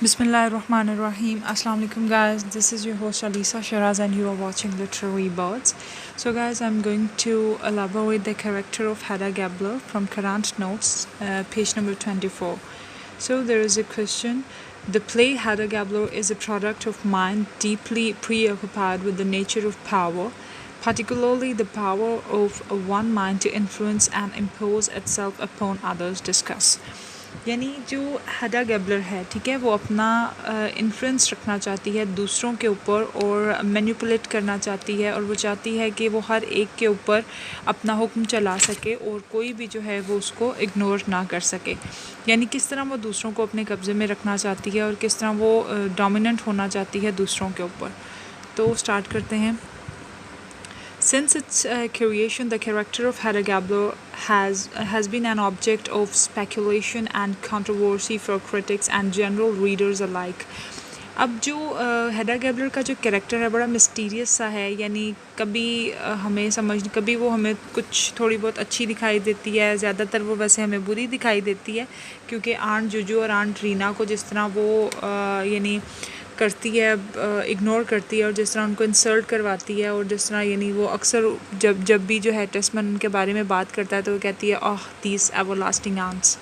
Bismillahirrahmanirrahim. Assalamu alaikum guys. This is your host Alisa Shiraz and you are watching Literary Birds. So guys, I'm going to elaborate the character of Hedda Gabler from Current Notes, page number 24. So there is a question. The play Hedda Gabler is a product of mind deeply preoccupied with the nature of power, particularly the power of one mind to influence and impose itself upon others. Discuss. यानी जो हेडा Gabler है, ठीक है, वो अपना influence रखना चाहती है दूसरों के ऊपर और मैनिपुलेट करना चाहती है और वो चाहती है कि वो हर एक के ऊपर अपना हुक्म चला सके और कोई भी जो है वो उसको इग्नोर ना कर सके। यानी किस तरह वो दूसरों को अपने कब्ज़े में रखना चाहती है और किस तरह वो डोमिनेंट होना चाहती है दूसरों के ऊपर। तो स्टार्ट करते हैं। Since its creation, the character of Hedda Gabler has been an object of speculation and controversy for critics and general readers alike. अब जो हेडा गैबलर का जो कैरेक्टर है बड़ा मिस्टीरियस सा है, यानी कभी कभी वो हमें कुछ थोड़ी बहुत अच्छी दिखाई देती है, ज़्यादातर वो वैसे हमें बुरी दिखाई देती है, क्योंकि आंट जुजू और आंट रीना को जिस तरह वो यानी करती है, इग्नोर करती है और जिस तरह उनको इंसल्ट करवाती है और जिस तरह यानी वो अक्सर जब भी जो है टेस्टमैन उनके बारे में बात करता है तो वो कहती है ओह दीज एवरलास्टिंग आंट्स।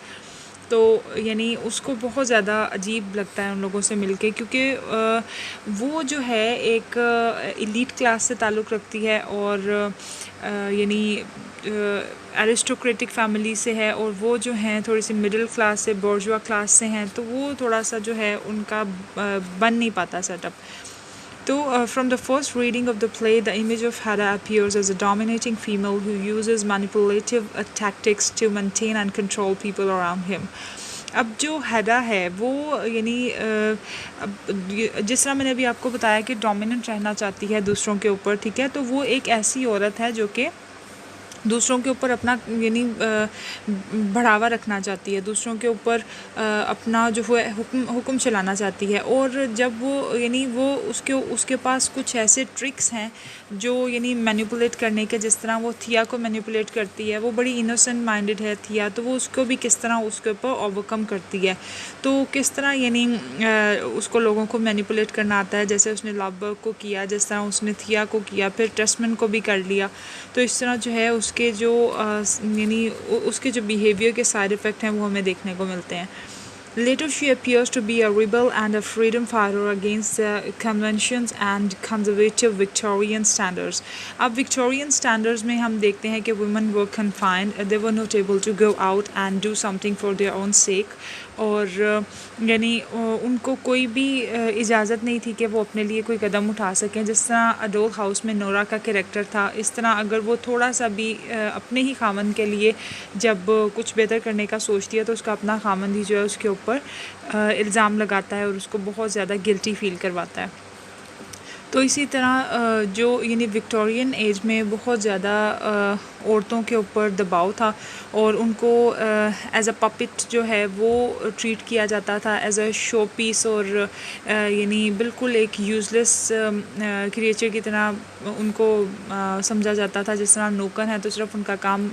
तो यानी उसको बहुत ज़्यादा अजीब लगता है उन लोगों से मिलके, क्योंकि वो जो है एक एलीट क्लास से ताल्लुक़ रखती है और यानी एरिस्टोक्रेटिक फैमिली से है और वो जो हैं थोड़ी सी मिडिल क्लास से, बोर्जुआ क्लास से हैं, तो वो थोड़ा सा जो है उनका बन नहीं पाता setup. So, from the first reading of the play, the image of Hedda appears as a dominating female who uses manipulative tactics to maintain and control people around him. अब जो हेडा है वो यानी जिस तरह मैंने अभी आपको बताया कि डोमिनेंट रहना चाहती है दूसरों के ऊपर, ठीक है, तो वो एक ऐसी औरत है जो कि दूसरों के ऊपर अपना यानी बढ़ावा रखना चाहती है, दूसरों के ऊपर अपना जो है हुक्म चलाना चाहती है। और जब वो यानी वो उसके पास कुछ ऐसे ट्रिक्स हैं जो यानी मैनिपुलेट करने के, जिस तरह वो थिया को मैनिपुलेट करती है, वो बड़ी इनोसेंट माइंडेड है थिया, तो वो उसको भी किस तरह उसके ऊपर ओवरकम करती है। तो किस तरह यानी उसको लोगों को मैनिपुलेट करना आता है, जैसे उसने लव को किया, जिस तरह उसने थिया को किया, फिर टेस्टमैन को भी कर लिया। तो इस तरह जो है उसके जो यानी उसके जो बिहेवियर के साइड इफ़ेक्ट हैं वो हमें देखने को मिलते हैं। Later she appears to be a rebel and a freedom fighter against the conventions and conservative Victorian standards. अब Victorian standards में हम देखते हैं कि women were confined, they were not able to go out and do something for their own sake, और यानी उनको कोई भी इजाज़त नहीं थी कि वो अपने लिए कोई कदम उठा सकें। जिस तरह डोल हाउस में नोरा का कैरेक्टर था, इस तरह अगर वो थोड़ा सा भी अपने ही खामन के लिए जब कुछ बेहतर करने का सोचती है तो उसका अपना खामन ही जो है उसके ऊपर इल्ज़ाम लगाता है और उसको बहुत ज़्यादा गिल्टी फील करवाता है। तो इसी तरह जो यानी विक्टोरियन एज में बहुत ज़्यादा औरतों के ऊपर दबाव था और उनको एज अ पपिट जो है वो ट्रीट किया जाता था, एज अ शो पीस, और यानी बिल्कुल एक यूज़लेस क्रिएचर की तरह उनको समझा जाता था। जिस तरह नौकर है तो सिर्फ उनका काम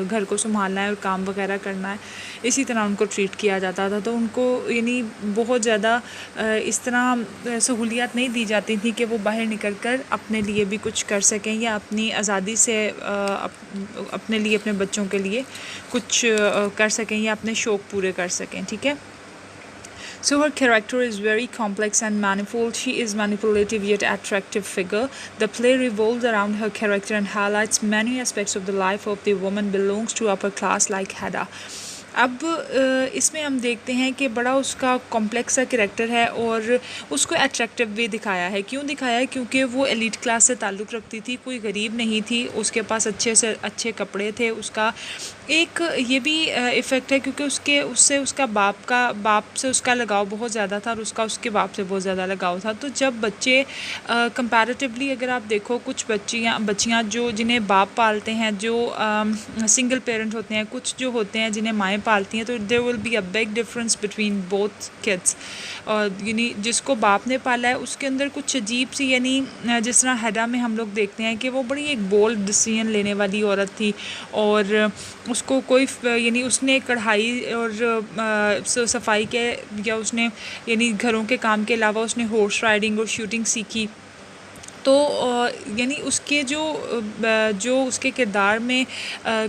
घर को संभालना है और काम वगैरह करना है, इसी तरह उनको ट्रीट किया जाता था। तो उनको यानी बहुत ज़्यादा इस तरह सहूलियत नहीं दी जाती थी कि वो बाहर निकल कर अपने लिए भी कुछ कर सकें या अपनी आज़ादी से अपने लिए, अपने बच्चों के लिए कुछ कर सकें या अपने शौक़ पूरे कर सकें, ठीक है। So her character is very complex and manifold. She is manipulative yet attractive figure. The play revolves around her character and highlights many aspects of the life of the woman belongs to upper class like Hedda. अब इसमें हम देखते हैं कि बड़ा उसका complex सा character है और उसको अट्रैक्टिव भी दिखाया है। क्यों दिखाया है? क्योंकि वो एलीट क्लास से ताल्लुक़ रखती थी, कोई गरीब नहीं थी, उसके पास अच्छे से अच्छे कपड़े थे। उसका एक ये भी इफ़ेक्ट है क्योंकि उससे उसका बाप से उसका लगाव बहुत ज़्यादा था और उसके बाप से बहुत ज़्यादा लगाव था। तो जब बच्चे कंपैरेटिवली अगर आप देखो, कुछ बच्चियाँ जो जिन्हें बाप पालते हैं, जो सिंगल पेरेंट होते हैं, कुछ जो होते हैं जिन्हें माएँ पालती हैं, तो there will be a big difference between both kids. और यानी जिसको बाप ने पाला है उसके अंदर कुछ अजीब सी, यानी जिस तरह हेडा में हम लोग देखते हैं कि वो बड़ी एक बोल्ड डिसीजन लेने वाली औरत थी और उसको कोई यानी उसने कढ़ाई और सफाई के या उसने यानी घरों के काम के अलावा उसने हॉर्स राइडिंग और शूटिंग सीखी। तो यानी उसके जो उसके किरदार में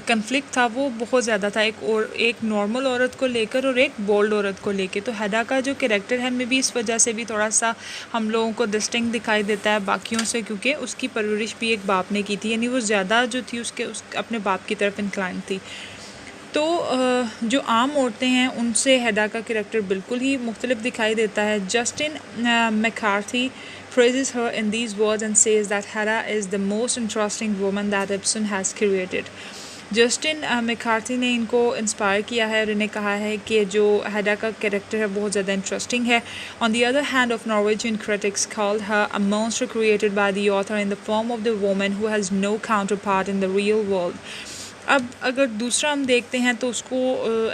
कन्फ्लिक्ट था वो बहुत ज़्यादा था, एक नॉर्मल औरत को लेकर और एक बोल्ड औरत को लेकर। तो हेडा का जो कैरेक्टर है मे बी इस वजह से भी थोड़ा सा हम लोगों को डिस्टिंक्ट दिखाई देता है बाकियों से, क्योंकि उसकी परवरिश भी एक बाप ने की थी, यानी वो ज़्यादा जो थी उस अपने बाप की तरफ इंक्लाइन थी। तो जो आम औरतें हैं उनसे हेडा का कैरेक्टर बिल्कुल ही मुख्तलिफ दिखाई देता है। Justin McCarthy praises her in these words and says that Hedda is the most interesting woman that Ibsen has created. Justin McCarthy ने इनको इंस्पायर किया है और इन्हें कहा है कि जो हेडा का कैरेक्टर है बहुत ज़्यादा इंटरेस्टिंग है। On the other hand of Norwegian critics called her a monster created by the author in the form of the woman who has no counterpart in the real world. अब अगर दूसरा हम देखते हैं तो उसको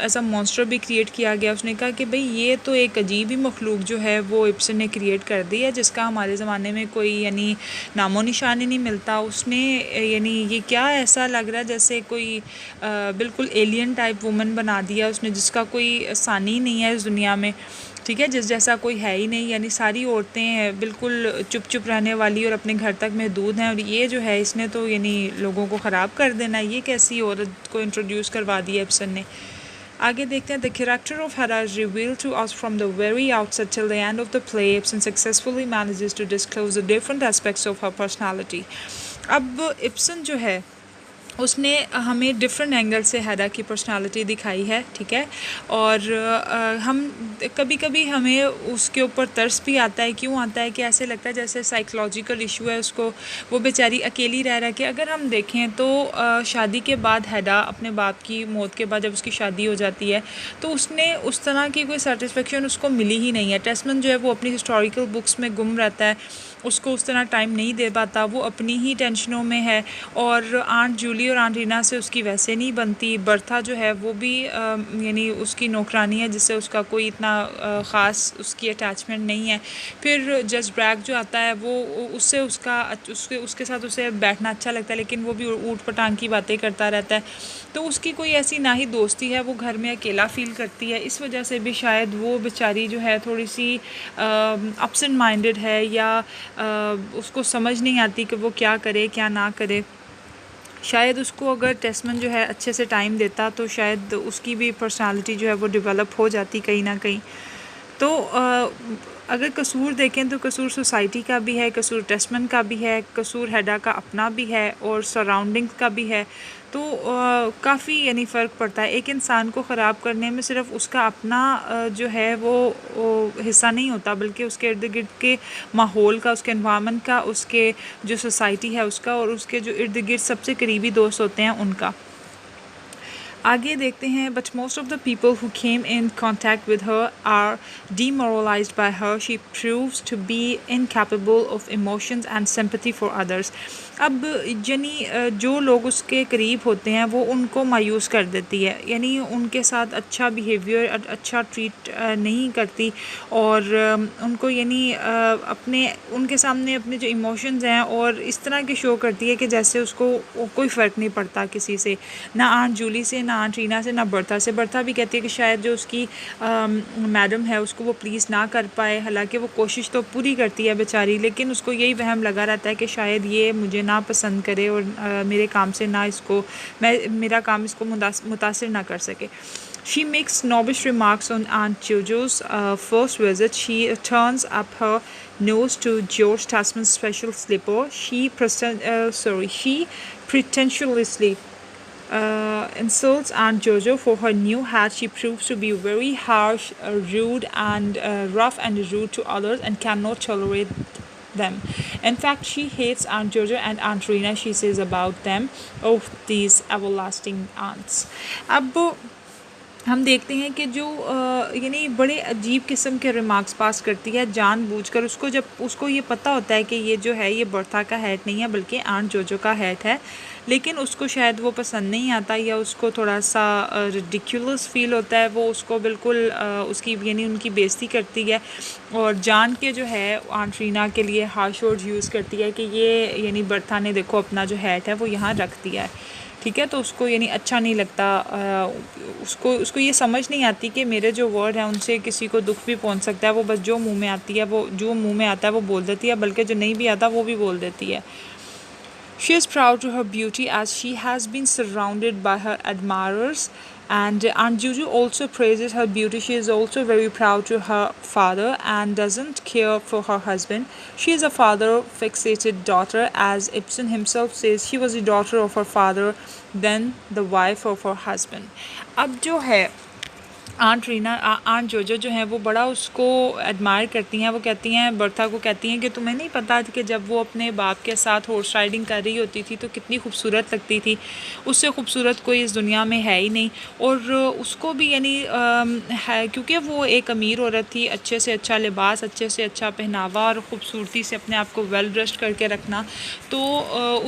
as a monster भी create किया गया। उसने कहा कि भाई ये तो एक अजीब ही मखलूक जो है वो इब्सन ने क्रिएट कर दी है, जिसका हमारे ज़माने में कोई यानी नामो निशान ही नहीं मिलता। उसने यानी ये क्या ऐसा लग रहा है जैसे कोई बिल्कुल एलियन टाइप वुमन बना दिया उसने, जिसका कोई सानी नहीं है इस दुनिया में, ठीक है, जिस जैसा कोई है ही नहीं। यानी सारी औरतें बिल्कुल चुप चुप रहने वाली और अपने घर तक महदूद हैं, और ये जो है इसने तो यानी लोगों को ख़राब कर देना। ये कैसी औरत को इंट्रोड्यूस करवा दिया इब्सन ने। आगे देखते हैं। The character of Hedda is revealed to us from the very outset till the end of the play. Ibsen successfully manages to disclose the different aspects of her personality. अब Ibsen जो है उसने हमें different angle से हेडा की personality दिखाई है, ठीक है। और हम कभी कभी हमें उसके ऊपर तरस भी आता है। क्यों आता है कि ऐसे लगता है जैसे साइकोलॉजिकल इशू है उसको, वो बेचारी अकेली रह रहा है। कि अगर हम देखें तो शादी के बाद हेडा अपने बाप की मौत के बाद जब उसकी शादी हो जाती है तो उसने उस तरह की कोई सेटिस्फेक्शन उसको मिली ही नहीं है। टेस्टमैन जो है वो अपनी हिस्टोरिकल बुक्स में गुम रहता है, उसको उस तरह टाइम नहीं दे पाता, वो अपनी ही टेंशनों में है। और आंट जूली और आंट रीना से उसकी वैसे नहीं बनती। बर्था जो है वो भी यानी उसकी नौकरानी है, जिससे उसका कोई इतना ख़ास उसकी अटैचमेंट नहीं है। फिर जज ब्रैक जो आता है वो उससे उसके साथ उसे बैठना अच्छा लगता है, लेकिन वो भी ऊट पटांग की बातें करता रहता है। तो उसकी कोई ऐसी ना ही दोस्ती है, वो घर में अकेला फ़ील करती है। इस वजह से भी शायद वो बेचारी जो है थोड़ी सी अपसेंट माइंडेड है, या उसको समझ नहीं आती कि वो क्या करे क्या ना करे। शायद उसको अगर टेस्टमैन जो है अच्छे से टाइम देता तो शायद उसकी भी पर्सनालिटी जो है वो डेवलप हो जाती कहीं ना कहीं। तो अगर कसूर देखें तो कसूर सोसाइटी का भी है, कसूर टेस्टमैन का भी है, कसूर हेडा का अपना भी है और सराउंडिंग्स का भी है। तो काफ़ी यानी फ़र्क पड़ता है। एक इंसान को ख़राब करने में सिर्फ उसका अपना जो है वो हिस्सा नहीं होता, बल्कि उसके इर्द गिर्द के माहौल का, उसके एनवायरनमेंट का, उसके जो सोसाइटी है उसका, और उसके जो इर्द गिर्द सबसे करीबी दोस्त होते हैं उनका। आगे देखते हैं। But most of the people who came in contact with her are demoralised by her. She proves to be incapable of emotions and sympathy for others. अब यानी जो लोग उसके करीब होते हैं वो उनको मायूस कर देती है, यानी उनके साथ अच्छा बिहेवियर, अच्छा ट्रीट नहीं करती, और उनको यानी उनके सामने अपने जो इमोशंस हैं और इस तरह के शो करती है कि जैसे उसको कोई फ़र्क नहीं पड़ता किसी से, ना आंट जूली से, ना आंट रीना से, ना बर्था से। बर्था भी कहती है कि शायद जो उसकी मैडम है उसको वो प्लीज़ ना कर पाए, हालांकि वो कोशिश तो पूरी करती है बेचारी, लेकिन उसको यही वहम लगा रहता है कि शायद ये मुझे ना पसंद करे और मेरे काम से ना इसको मेरा काम इसको मुतासिर ना कर सके। She makes snobbish remarks on Aunt Jojo's first visit. She turns up her nose to George Tasman's special slipper. She pretentiously insults Aunt Jojo for her new hat. She proves to be very harsh, rude, and rough and rude to others, and cannot tolerate them. In fact, she hates Aunt Jojo and Aunt Rina. She says about them, "Oh, these everlasting aunts." अब हम देखते हैं कि जो यानी बड़े अजीब किस्म के रिमार्क्स पास करती है जानबूझकर। जब उसको ये पता होता है कि ये जो है ये बर्था का हैट नहीं है बल्कि आंट जोजो का हैट है, लेकिन उसको शायद वो पसंद नहीं आता, या उसको थोड़ा सा रिडिकुलस फील होता है। वो उसको बिल्कुल उसकी यानी उनकी बेइज्जती करती है, और जान के जो है आंट रीना के लिए हार्श वर्ड यूज़ करती है कि ये यानी बर्था ने देखो अपना जो हैट है वो यहाँ रख दिया है। ठीक है। तो उसको यानी अच्छा नहीं लगता, उसको उसको ये समझ नहीं आती कि मेरे जो वर्ड हैं उनसे किसी को दुख भी पहुंच सकता है। वो बस जो मुंह में आती है, वो जो मुंह में आता है वो बोल देती है, बल्कि जो नहीं भी आता वो भी बोल देती है। She is proud to her beauty as she has been surrounded by her admirers. And Aunt Juju also praises her beauty. She is also very proud to her father and doesn't care for her husband. She is a father fixated daughter, as Ibsen himself says she was the daughter of her father, then the wife of her husband. अब जो है aunt जोजो जो है वो बड़ा उसको admire करती हैं। वो कहती हैं, बर्था को कहती हैं कि तुम्हें नहीं पता कि जब वो अपने बाप के साथ हॉर्स राइडिंग कर रही होती थी तो कितनी खूबसूरत लगती थी, उससे खूबसूरत कोई इस दुनिया में है ही नहीं। और उसको भी यानी है, क्योंकि वो एक अमीर औरत थी, अच्छे से अच्छा लिबास, अच्छे से अच्छा पहनावा और ख़ूबसूरती से अपने आप को वेल ड्रेस्ड करके रखना, तो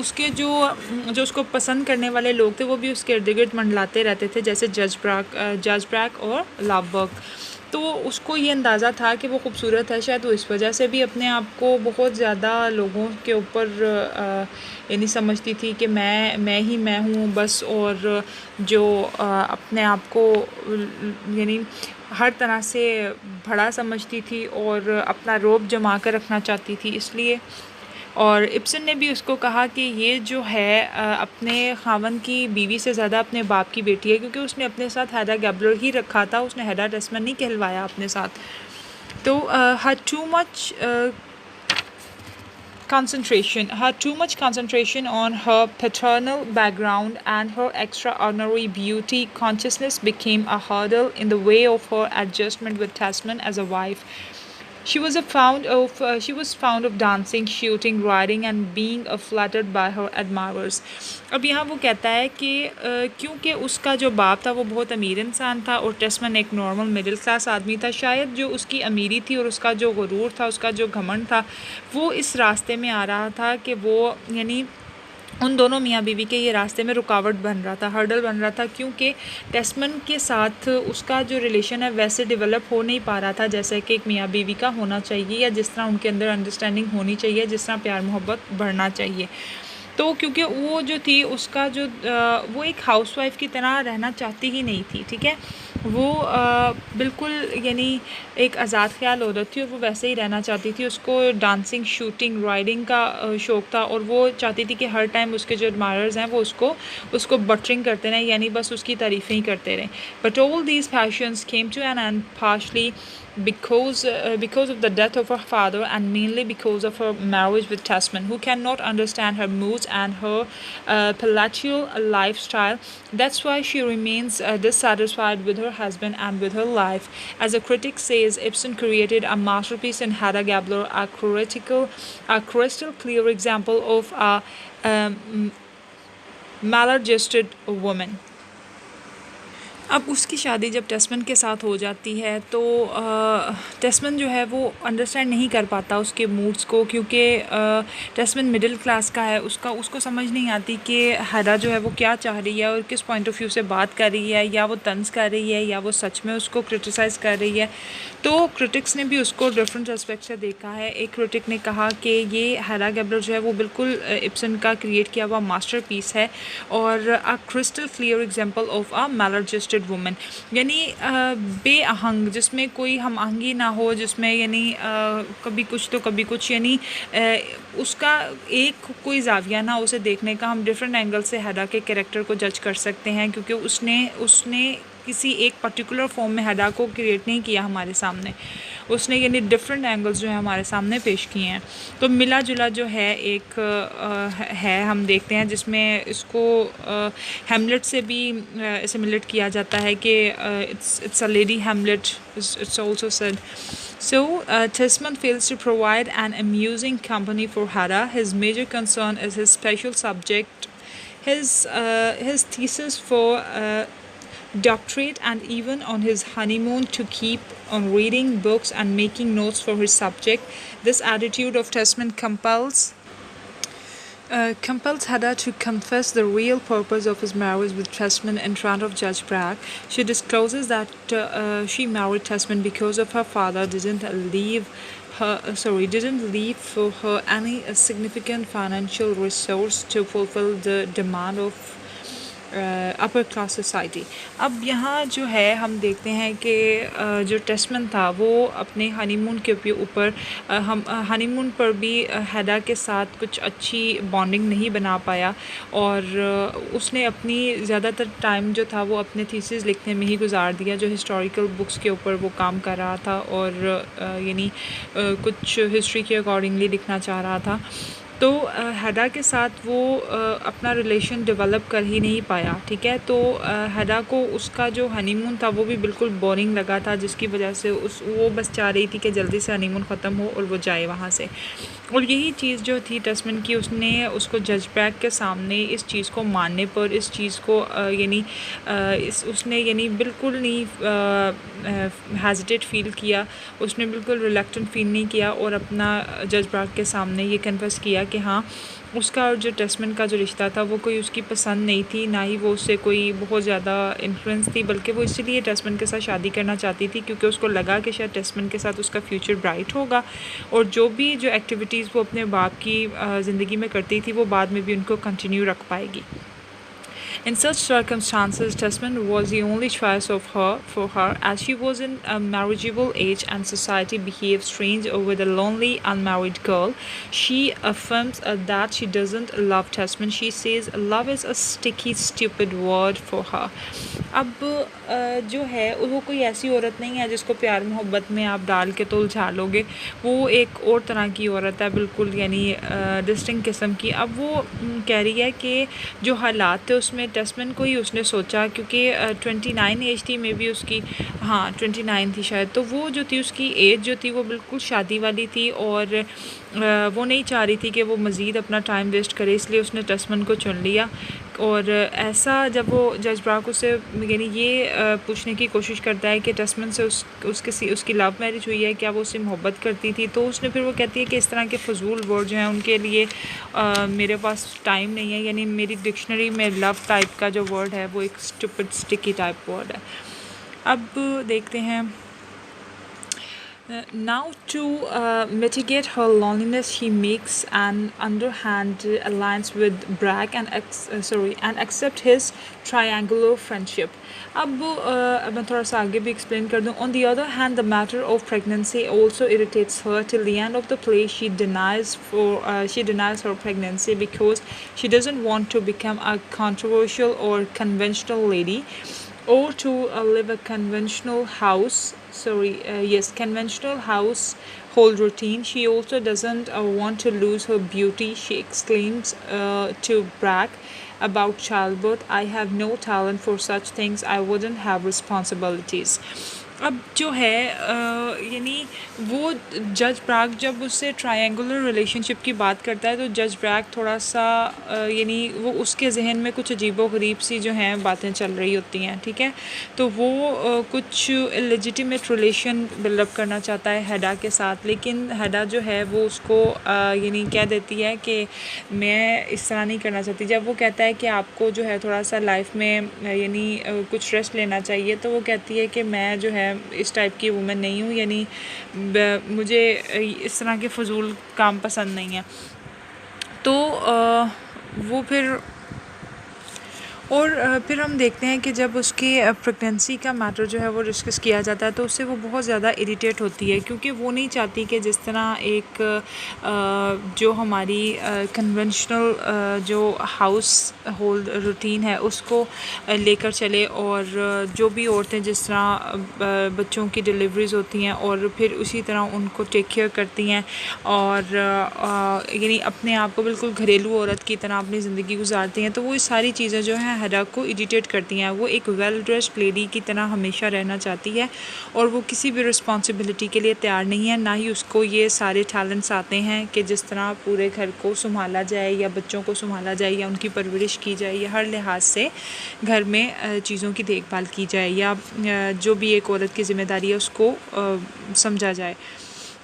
उसके जो उसको पसंद करने वाले लोग थे वो भी उसके इर्द गिर्द मंडलाते रहते थे, जैसे जज ब्रैक और लाभबर्ग। तो उसको ये अंदाज़ा था कि वो खूबसूरत है, शायद वो इस वजह से भी अपने आप को बहुत ज़्यादा लोगों के ऊपर यानी समझती थी कि मैं ही मैं हूँ बस। और जो अपने आप को यानी हर तरह से बड़ा समझती थी और अपना रौब जमा कर रखना चाहती थी, इसलिए। और इब्सन ने भी उसको कहा कि ये जो है अपने खावन की बीवी से ज़्यादा अपने बाप की बेटी है, क्योंकि उसने अपने साथ हैडा गैबलर ही रखा था, उसने हैडा टेस्टमैन नहीं कहलवाया अपने साथ। तो had too much concentration on her paternal background and her extraordinary beauty consciousness became a hurdle in the way of her adjustment with Tasman as a wife. She was fond of dancing, shooting, riding, and being flattered by her admirers. अब यहाँ वो कहता है कि क्योंकि उसका जो बाप था वो बहुत अमीर इंसान था और टेस्मन एक नॉर्मल मिडिल क्लास आदमी था, शायद जो उसकी अमीरी थी और उसका जो गुरूर था, उसका जो घमंड था, वो इस रास्ते में आ रहा था कि वो यानी उन दोनों मियाँ बीवी के ये रास्ते में रुकावट बन रहा था, हर्डल बन रहा था, क्योंकि टेस्मन के साथ उसका जो रिलेशन है वैसे डेवलप हो नहीं पा रहा था जैसे कि एक मियाँ बीवी का होना चाहिए, या जिस तरह उनके अंदर अंडरस्टैंडिंग होनी चाहिए, जिस तरह प्यार मोहब्बत बढ़ना चाहिए। तो क्योंकि वो जो थी उसका जो वो एक हाउसवाइफ की तरह रहना चाहती ही नहीं थी, ठीक है। वो बिल्कुल यानी एक आज़ाद ख्याल औरत थी और वो वैसे ही रहना चाहती थी। उसको डांसिंग, शूटिंग, राइडिंग का शौक़ था और वो चाहती थी कि हर टाइम उसके जो एडमायरर्स हैं वो उसको बटरिंग करते रहें, यानी बस उसकी तारीफ़ें ही करते रहें। But all these passions came to an end partially because of the death of her father, and mainly because of her marriage with Tasman, who cannot understand her moods and her palatial lifestyle. That's why she remains dissatisfied with her husband and with her life. As a critic says, Ibsen created a masterpiece in Hedda Gabler, a crystal clear example of a maladjusted woman. अब उसकी शादी जब टेस्मन के साथ हो जाती है तो टेस्मन जो है वो अंडरस्टैंड नहीं कर पाता उसके मूड्स को, क्योंकि टेस्मन मिडिल क्लास का है, उसको समझ नहीं आती कि हैडा जो है वो क्या चाह रही है और किस पॉइंट ऑफ व्यू से बात कर रही है, या वो तंज कर रही है या वो सच में उसको क्रिटिसाइज़ कर रही है। तो क्रिटिक्स ने भी उसको डिफरेंट एस्पेक्ट से देखा है। एक क्रिटिक ने कहा कि ये हैडा गैबलर जो है वो बिल्कुल इब्सन का क्रिएट किया हुआ मास्टर पीस है और a crystal clear example of a maladjusted woman, यानी बेअहंग, जिसमें कोई हम आहंगी ना हो, जिसमें यानी कभी कुछ तो कभी कुछ, यानी उसका एक कोई जाविया ना उसे देखने का। हम डिफरेंट एंगल से हैडा के कैरेक्टर को जज कर सकते हैं, क्योंकि उसने किसी एक पर्टिकुलर फॉर्म में हैडा को क्रिएट नहीं किया हमारे सामने, उसने यानी डिफरेंट एंगल्स जो है हमारे सामने पेश किए हैं। तो मिला जुला जो है एक है, हम देखते हैं जिसमें इसको हैमलेट से भी सिमिलेट किया जाता है कि it's a lady Hamlet, it's also said. So, Tesman fails to provide an amusing company for Hedda. His major concern is his special subject, his thesis for doctorate, and even on his honeymoon to keep on reading books and making notes for his subject. This attitude of Tesman compels Hedda to confess the real purpose of his marriage with Tesman in front of Judge Bragg. She discloses that she married Tesman because of her father didn't leave for her any significant financial resource to fulfill the demand of upper class society. अब यहाँ जो है हम देखते हैं कि जो testament था वो अपने हनीमून के ऊपर हम हनीमून पर भी हैदा के साथ कुछ अच्छी बॉन्डिंग नहीं बना पाया, और उसने अपनी ज़्यादातर टाइम जो था वो अपने थीसिस लिखने में ही गुजार दिया, जो हिस्टोरिकल बुक्स के ऊपर वो काम कर रहा था और यानी कुछ हिस्ट्री के अकॉर्डिंगली लिखना चाह रहा था। तो हैदा के साथ वो अपना रिलेशन डेवलप कर ही नहीं पाया, ठीक है। तो हैदा को उसका जो हनीमून था वो भी बिल्कुल बोरिंग लगा था, जिसकी वजह से वो बस चाह रही थी कि जल्दी से हनीमून ख़त्म हो और वो जाए वहाँ से। और यही चीज़ जो थी टेस्टमन की, उसने उसको जज बैक के सामने इस चीज़ को मानने पर, इस चीज़ को यानी उसने यानी बिल्कुल नहीं हेजिटेट फ़ील किया, उसने बिल्कुल रिलक्टेंट फ़ील नहीं किया और अपना जज बैक के सामने ये कन्फेस किया कि हाँ, उसका और जो टेस्टमन का जो रिश्ता था वो कोई उसकी पसंद नहीं थी, ना ही वो उससे कोई बहुत ज़्यादा इन्फ्लुएंस थी, बल्कि वो इसीलिए टेस्टमन के साथ शादी करना चाहती थी क्योंकि उसको लगा कि शायद टेस्टमन के साथ उसका फ्यूचर ब्राइट होगा, और जो भी जो एक्टिविटीज़ वो अपने बाप की ज़िंदगी में करती थी वो बाद में भी उनको कंटिन्यू रख पाएगी। In such circumstances, Tesman was the only choice for her, as she was in a marriageable age and society behaved strange with a lonely unmarried girl. She affirms that she doesn't love Tesman. She says love is a sticky, stupid word for her. अब जो है वो कोई ऐसी औरत नहीं है जिसको प्यार मोहब्बत में आप डाल के तो उलझा लोगे, वो एक और तरह की औरत है बिल्कुल, यानी डिस्टिंक्ट किस्म की। अब वो कह रही है कि जो हालात थे उसमें टेस्टमन को ही उसने सोचा, क्योंकि 29 एज थी मे बी उसकी, हाँ 29 थी शायद, तो वो जो थी उसकी एज जो थी वो बिल्कुल शादी वाली थी, और वो नहीं चाह रही थी कि वो मज़ीद अपना टाइम वेस्ट करे, इसलिए उसने टेस्टमन को चुन लिया। और ऐसा जब वो जज ब्राक उससे यानी ये पूछने की कोशिश करता है कि टेस्टमन से उसकी लव मैरिज हुई है, क्या वो उससे मोहब्बत करती थी, तो उसने फिर वो कहती है कि इस तरह के फजूल वर्ड जो हैं उनके लिए मेरे पास टाइम नहीं है, यानी मेरी डिक्शनरी में लव टाइप का जो वर्ड है वो एक स्टूपिड स्टिकी टाइप वर्ड है। अब देखते हैं। Now to mitigate her loneliness, she makes an underhand alliance with Bragg and accept his triangular friendship. अब मैं थोड़ा सा आगे भी एक्सप्लेन कर दूँ। On the other hand, the matter of pregnancy also irritates her. Till the end of the play, she denies her pregnancy because she doesn't want to become a controversial or conventional lady, or to live a conventional household routine. She also doesn't want to lose her beauty. She exclaims to Bragg about childbirth, I have no talent for such things. I wouldn't have responsibilities. अब जो है यानी वो जज Bragg जब उससे triangular relationship की बात करता है तो जज ब्रैग थोड़ा सा यानी वो उसके जहन में कुछ अजीबो गरीब सी जो हैं बातें चल रही होती हैं, ठीक है। तो वो कुछ इलेजिटिमेट रिलेशन बिल्डअप करना चाहता है हैडा के साथ, लेकिन हैडा जो है वो उसको यानी कह देती है कि मैं इस तरह नहीं करना चाहती। जब वो कहता है कि आपको जो है थोड़ा सा लाइफ में यानी कुछ रेस्ट लेना चाहिए, तो वो कहती है कि मैं जो है इस टाइप की वुमेन नहीं हूँ, यानी मुझे इस तरह के फजूल काम पसंद नहीं है। तो वो फिर हम देखते हैं कि जब उसकी प्रेगनेंसी का मैटर जो है वो डिस्कस किया जाता है तो उससे वो बहुत ज़्यादा इरिटेट होती है, क्योंकि वो नहीं चाहती कि जिस तरह एक जो हमारी कन्वेंशनल जो हाउस होल्ड रूटीन है उसको लेकर चले, और जो भी औरतें जिस तरह बच्चों की डिलीवरीज होती हैं और फिर उसी तरह उनको टेक केयर करती हैं, और यानी अपने आप को बिल्कुल घरेलू औरत की तरह अपनी ज़िंदगी गुजारती हैं, तो वो सारी चीज़ें जो हैं हैडा को इरिटेट करती हैं। वो एक वेल ड्रेस्ड लेडी की तरह हमेशा रहना चाहती है और वो किसी भी रिस्पॉन्सिबिलिटी के लिए तैयार नहीं है, ना ही उसको ये सारे टैलेंट्स आते हैं कि जिस तरह पूरे घर को संभाला जाए या बच्चों को संभाला जाए या उनकी परवरिश की जाए या हर लिहाज से घर में चीज़ों की देखभाल की जाए या जो भी एक औरत की ज़िम्मेदारी है उसको समझा जाए।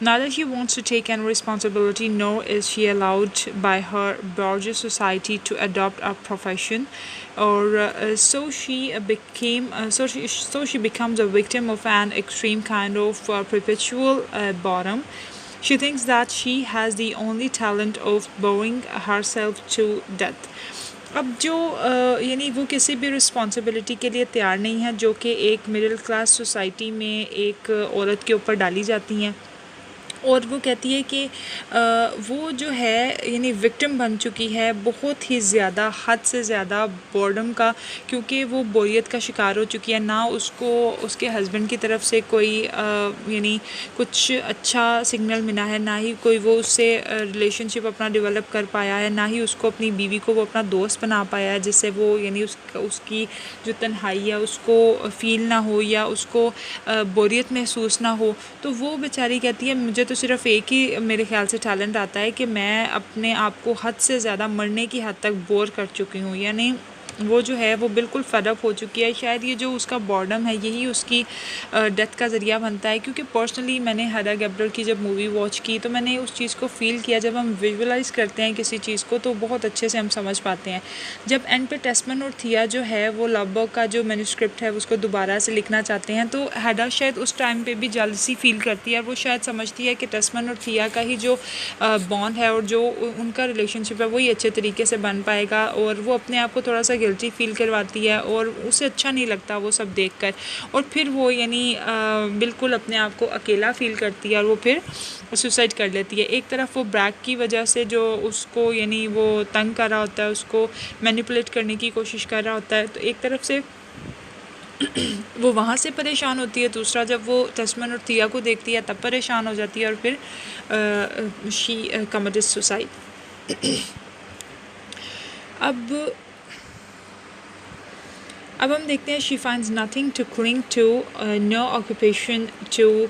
Neither she wants to take any responsibility, nor is she allowed by her bourgeois society to adopt a profession, or so she becomes a victim of an extreme kind of perpetual boredom. She thinks that she has the only talent of boring herself to death. अब जो यानी वो किसी भी responsibility के लिए तैयार नहीं है जो कि एक मिडिल क्लास सोसाइटी में एक औरत के ऊपर डाली जाती हैं, और वो कहती है कि वो जो है यानी विक्टिम बन चुकी है बहुत ही ज़्यादा, हद से ज़्यादा बोर्डम का, क्योंकि वो बोरियत का शिकार हो चुकी है। ना उसको उसके हस्बैंड की तरफ से कोई यानी कुछ अच्छा सिग्नल मिला है, ना ही कोई वो उससे रिलेशनशिप अपना डेवलप कर पाया है, ना ही उसको अपनी बीवी को वो अपना दोस्त बना पाया है जिससे वो यानी उसकी जो तन्हाई है उसको फ़ील ना हो या उसको बोरियत महसूस ना हो। तो वो बेचारी कहती है मुझे तो सिर्फ़ एक ही मेरे ख़्याल से टैलेंट आता है कि मैं अपने आप को हद से ज़्यादा मरने की हद तक बोर कर चुकी हूँ, यानी वो जो है वो बिल्कुल फed अप हो चुकी है। शायद ये जो उसका बॉर्डम है यही उसकी डेथ का ज़रिया बनता है, क्योंकि पर्सनली मैंने हेडा गैब्लर की जब मूवी वॉच की तो मैंने उस चीज़ को फ़ील किया। जब हम विजुअलाइज़ करते हैं किसी चीज़ को तो बहुत अच्छे से हम समझ पाते हैं। जब एंड पे टेस्मन और थिया जो है वो लव का जो मैन्युस्क्रिप्ट है उसको दोबारा से लिखना चाहते हैं, तो हेडा शायद उस टाइम पे भी जेलसी फील करती है और वो शायद समझती है कि टेस्मन और थिया का ही जो बॉन्ड है और जो उनका रिलेशनशिप है वही अच्छे तरीके से बन पाएगा, और वो अपने आप को थोड़ा सा गिल्टी फील करवाती है और उसे अच्छा नहीं लगता वो सब देखकर, और फिर वो यानी बिल्कुल अपने आप को अकेला फील करती है और वो फिर सुसाइड कर लेती है। एक तरफ वो ब्रैक की वजह से जो उसको यानी वो तंग कर रहा होता है, उसको मैनिपुलेट करने की कोशिश कर रहा होता है, तो एक तरफ से वो वहाँ से परेशान होती है, दूसरा जब वो टेस्मन और थिया को देखती है तब परेशान हो जाती है और फिर शी कमिटेड सुसाइड। अब हम देखते हैं she finds nothing to cling to, no occupation to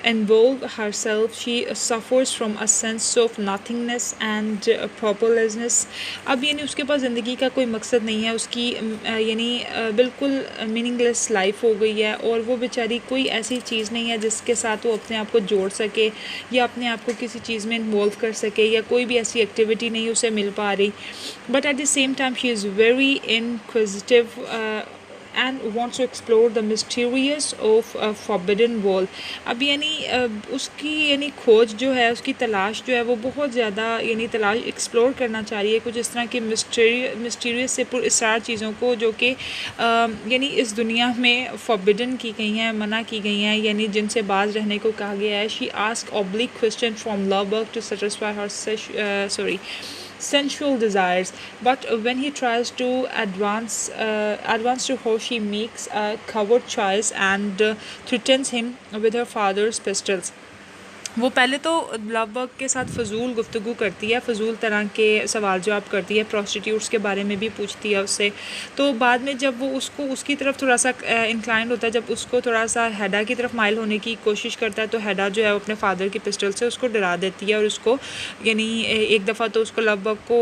involve herself, she suffers from a sense of nothingness and purposelessness। अब यानी उसके पास ज़िंदगी का कोई मकसद नहीं है, उसकी यानी बिल्कुल मीनिंगलेस लाइफ हो गई है, और वो बेचारी कोई ऐसी चीज़ नहीं है जिसके साथ वो अपने आप को जोड़ सके या अपने आप को किसी चीज़ में इन्वॉल्व कर सके, या कोई भी ऐसी एक्टिविटी नहीं उसे मिल पा रही। But at the same time she is very inquisitive and wants to explore the mysterious of a forbidden wall। अब यानी उसकी यानी खोज जो है, उसकी तलाश जो है वो बहुत ज़्यादा यानी तलाश एक्सप्लोर करना चाह रही है कुछ इस तरह की मिस्टीरियस से पुरअसरार चीज़ों को जो कि यानी इस दुनिया में फॉरबिडन की गई हैं, मना की गई हैं, यानी जिनसे बाज रहने को कहा गया है। She ask oblique question from Lovborg to satisfy her sensual desires, but when he tries to advance to her, she makes a coward choice and threatens him with her father's pistols। वो पहले तो Lovborg के साथ फ़जूल गुफ्तगू करती है, फ़जूल तरह के सवाल जवाब करती है, प्रॉस्टिट्यूट्स के बारे में भी पूछती है उससे। तो बाद में जब वो उसको उसकी तरफ थोड़ा सा इंक्लाइंड होता है, जब उसको थोड़ा सा हेडा की तरफ माइल होने की कोशिश करता है, तो हेडा जो है अपने फादर की पिस्टल से उसको डरा देती है और उसको यानी एक दफ़ा तो उसको लवबर्ग को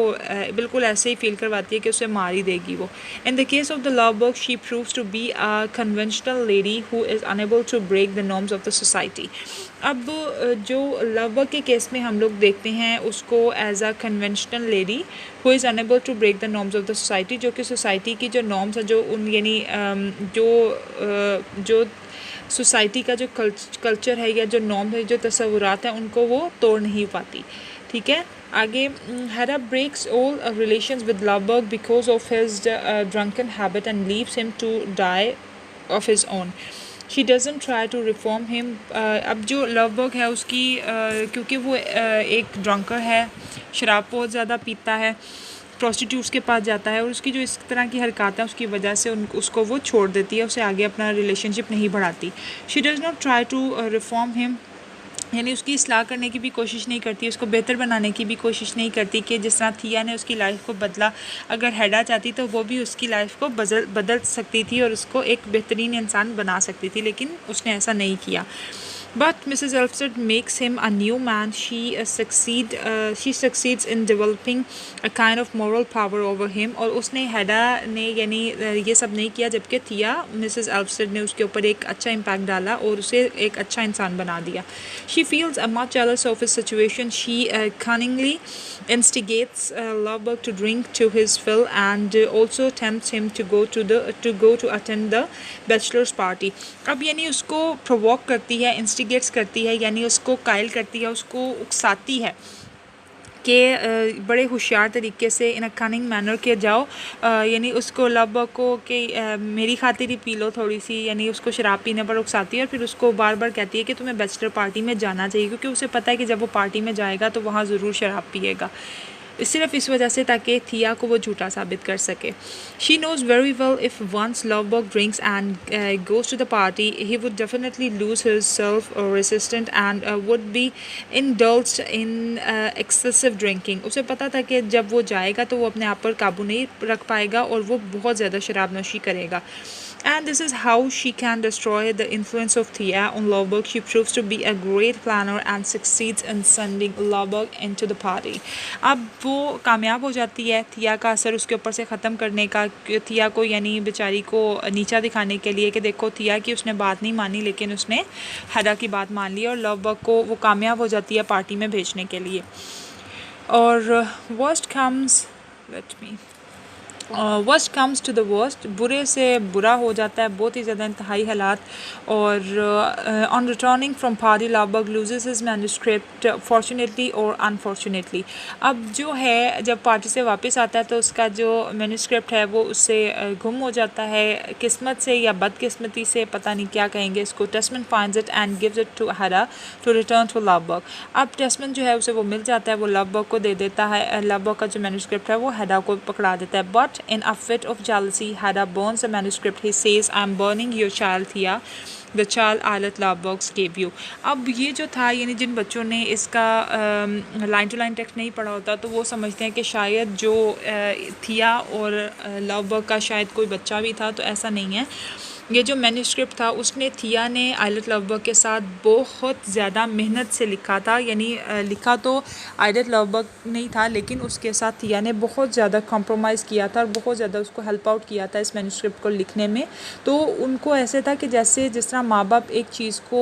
बिल्कुल ऐसे ही फील करवाती है कि उसे मार ही देगी वो। In the case of the Lovborg she proves to be a conventional lady who is unable to break the norms of the society. अब जो लवबर्ग के केस में हम लोग देखते हैं उसको as a conventional lady who is unable to break the norms of the society, जो कि सोसाइटी की जो नॉर्म्स है, जो उन यानी जो सोसाइटी का जो कल्चर है या जो नॉर्म है, जो तस्वुरात हैं, उनको वो तोड़ नहीं पाती। ठीक है, आगे Hedda breaks all relations with Lovborg because of his drunken habit and leaves him to die of his own. She doesn't try to reform him. अब जो लवबर्ग है उसकी क्योंकि वो एक ड्रंकर है, शराब बहुत ज़्यादा पीता है, प्रॉस्टिट्यूट्स के पास जाता है, और उसकी जो इस तरह की हरकत है उसकी वजह से उसको वो छोड़ देती है, उसे आगे अपना रिलेशनशिप नहीं बढ़ाती। She does not try to reform him, यानी उसकी इस्लाह करने की भी कोशिश नहीं करती, उसको बेहतर बनाने की भी कोशिश नहीं करती कि जिस तरह थिया ने उसकी लाइफ को बदला, अगर हेडा चाहती तो वो भी उसकी लाइफ को बदल सकती थी और उसको एक बेहतरीन इंसान बना सकती थी, लेकिन उसने ऐसा नहीं किया। But Mrs. Elfstead makes him a new man. She succeeds in developing a kind of moral power over him। और उसने हेडा ने यानी ये सब नहीं किया, जबकि थिया मिसेस एल्फस्टेड ने उसके ऊपर एक अच्छा इम्पैक्ट डाला और उसे एक अच्छा इंसान बना दिया। She feels much jealous of his situation। She cunningly instigates Lovebird to drink to his fill and also tempts him to go to attend the bachelor's party। अब यानी उसको प्रोवोक करती है, इंस्टिगेट्स करती है, यानी उसको कायल करती है, उसको उकसाती है कि बड़े होशियार तरीके से इन अ कनिंग मैनर के जाओ, यानी उसको लव को कि मेरी खातिर ही पी लो थोड़ी सी, यानी उसको शराब पीने पर उकसाती है और फिर उसको बार बार कहती है कि तुम्हें बैचलर पार्टी में जाना चाहिए, क्योंकि उसे पता है कि जब वो पार्टी में जाएगा तो वहाँ ज़रूर शराब पिएगा, सिर्फ इस वजह से ताकि थिया को वो झूठा साबित कर सके। She knows very well if once Lovborg drinks and goes to the party he would definitely lose his self resistant and would be indulged in excessive drinking. उसे पता था कि जब वो जाएगा तो वो अपने आप पर काबू नहीं रख पाएगा और वो बहुत ज़्यादा शराब नोशी करेगा। And this is how she can destroy the influence of Thea on Lovberg. She proves to be a great planner and succeeds in sending Lovberg into the party. अब वो कामयाब हो जाती है थिया का असर उसके ऊपर से ख़त्म करने का, थिया को यानी बेचारी को नीचा दिखाने के लिए कि देखो थिया की उसने बात नहीं मानी लेकिन उसने हेडा की बात मान ली, और लवबर्ग को वो कामयाब हो जाती है पार्टी में भेजने के लिए। और worst comes worst comes to the worst, बुरे से बुरा हो जाता है, बहुत ही ज़्यादा इंतहाई हालात। और on returning from party Lovborg loses his manuscript fortunately और अनफॉर्चुनेटली। अब जो है जब पार्टी से वापस आता है तो उसका जो मैन्युस्क्रिप्ट है वो उससे गुम हो जाता है, किस्मत से या बदकिस्मती से, पता नहीं क्या कहेंगे इसको। Tesman finds it and gives it to Hedda to return to Lovborg. अब टेस्टमैन जो है उसे वो मिल जाता है, वो लवबर्ग को दे देता है, लवबर्ग का जो मैन्युस्क्रिप्ट है वो हेडा को पकड़ा देता है। But in a fit of jealousy, Hedda burns the manuscript. He says, "I am burning your child, Thea, the child Islet Lovberg gave you." अब ये जो था, यानी जिन बच्चों ने इसका लाइन टू लाइन टेक्स्ट नहीं पढ़ा होता तो वो समझते हैं कि शायद जो थिया और लवबर्ग का शायद कोई बच्चा भी था, तो ऐसा नहीं है। ये जो मैन्युस्क्रिप्ट था उसने थिया ने आइलेट लवबर्ग के साथ बहुत ज़्यादा मेहनत से लिखा था, यानी लिखा तो आइलेट लवबर्ग नहीं था लेकिन उसके साथ थिया ने बहुत ज़्यादा कॉम्प्रोमाइज़ किया था और बहुत ज़्यादा उसको हेल्प आउट किया था इस मैन्युस्क्रिप्ट को लिखने में। तो उनको ऐसे था कि जैसे जिस तरह माँ बाप एक चीज़ को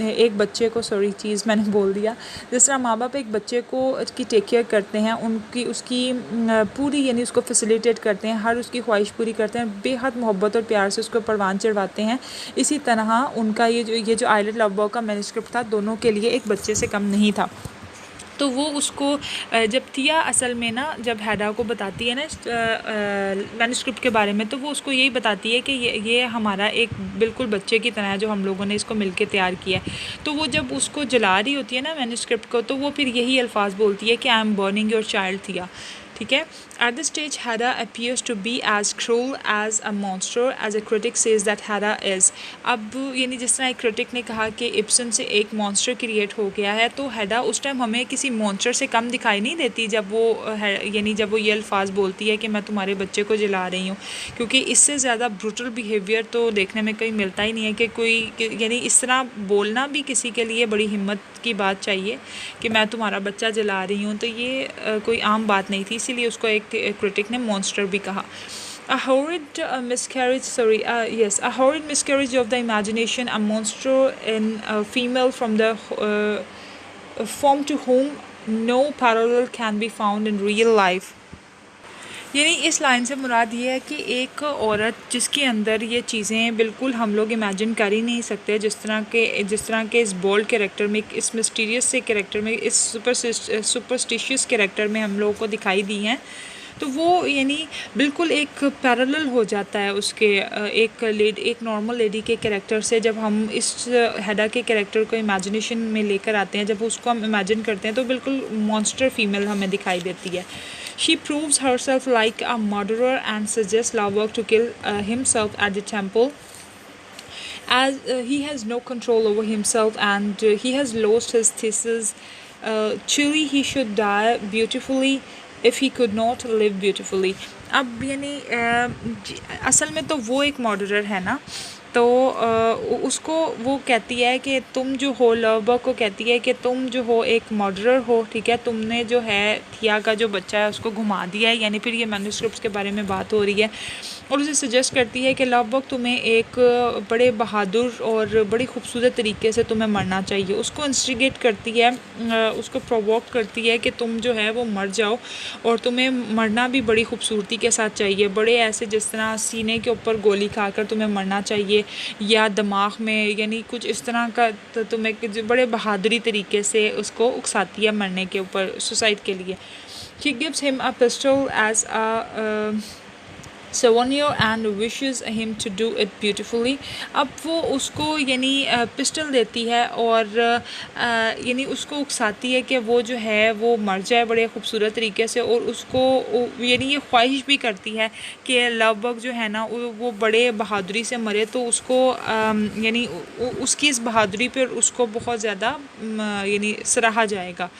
एक बच्चे को चीज़ मैंने बोल दिया, जिस तरह माँ बाप एक बच्चे को की टेक केयर करते हैं, उनकी उसकी पूरी यानी उसको फैसिलिटेट करते हैं, हर उसकी ख्वाहिश पूरी करते हैं, बेहद मोहब्बत और प्यार से उसको परवान चढ़वाते हैं, इसी तरह उनका ये जो आइलेट लवबर्ग का मैन्युस्क्रिप्ट था दोनों के लिए एक बच्चे से कम नहीं था। तो वो उसको जब थिया असल में ना जब हेडा को बताती है ना मैन्युस्क्रिप्ट के बारे में, तो वो उसको यही बताती है कि ये हमारा एक बिल्कुल बच्चे की तरह है जो हम लोगों ने इसको मिलके तैयार किया है। तो वो जब उसको जला रही होती है ना मैन्युस्क्रिप्ट को, तो वो फिर यही अल्फाज बोलती है कि I am burning your child थिया, ठीक है। At this stage, Hedda appears to be as cruel as a monster, as a critic says that Hedda is. अब यानी जिस तरह एक क्रिटिक ने कहा कि इब्सन से एक मॉन्स्टर क्रिएट हो गया है, तो हेडा उस टाइम हमें किसी मॉन्स्टर से कम दिखाई नहीं देती जब वो यानी जब वो ये अल्फाज बोलती है कि मैं तुम्हारे बच्चे को जला रही हूँ, क्योंकि इससे ज़्यादा ब्रूटल बिहेवियर तो देखने में कहीं मिलता ही नहीं है कि कोई यानी इस तरह बोलना भी किसी के लिए बड़ी हिम्मत की बात चाहिए कि मैं तुम्हारा बच्चा जला रही हूँ, तो ये कोई आम बात नहीं थी, इसीलिए उसको एक क्रिटिक ने मॉन्स्टर भी कहा। A horrid miscarriage of the imagination, a monster in a female from the form to whom no parallel can be found in real life. यानी इस लाइन से मुराद ये है कि एक औरत जिसके अंदर ये चीज़ें बिल्कुल हम लोग इमेजिन कर ही नहीं सकते, जिस तरह के इस बोल्ड कैरेक्टर में, इस मिस्टीरियस से कैरेक्टर में, इस सुपरस्टिशियस कैरेक्टर में हम लोगों को दिखाई दी हैं, तो वो यानी बिल्कुल एक पैरेलल हो जाता है उसके एक नॉर्मल लेडी के कैरेक्टर से। जब हम इस हेडा के कैरेक्टर को इमेजिनेशन में लेकर आते हैं, जब उसको हम इमेजिन करते हैं, तो बिल्कुल मॉन्स्टर फीमेल हमें दिखाई देती है। She proves herself like a murderer and suggests Lovberg to kill himself at the temple, as he has no control over himself and he has lost his thesis. Truly he should die beautifully if he could not live beautifully. अब यानी असल में तो वो एक murderer है ना, तो उसको वो कहती है कि तुम जो हो, लवबर्ग को कहती है कि तुम जो हो एक मर्डरर हो, ठीक है, तुमने जो है थिया का जो बच्चा है उसको घुमा दिया है, यानी फिर ये मैन्युस्क्रिप्ट्स के बारे में बात हो रही है। और उसे सजेस्ट करती है कि लगभग तुम्हें एक बड़े बहादुर और बड़ी खूबसूरत तरीके से तुम्हें मरना चाहिए। उसको इंस्टिगेट करती है, उसको प्रोवोक करती है कि तुम जो है वो मर जाओ और तुम्हें मरना भी बड़ी खूबसूरती के साथ चाहिए, बड़े ऐसे जिस तरह सीने के ऊपर गोली खाकर तुम्हें मरना चाहिए या दिमाग में, यानी कुछ इस तरह का। तो तुम्हें बड़े बहादुरी तरीके से उसको उकसाती है मरने के ऊपर, सुसाइड के लिए। She gives him a pistol as a souvenir and wishes him to do it beautifully. अब वो उसको यानी पिस्टल देती है और यानी उसको उकसाती है कि वो जो है वो मर जाए बड़े खूबसूरत तरीके से, और उसको यानी ये ख्वाहिश भी करती है कि लगभग जो है ना वो बड़े बहादुरी से मरे, तो उसको यानी उसकी इस बहादुरी पर उसको बहुत ज़्यादा यानी सराहा जाएगा।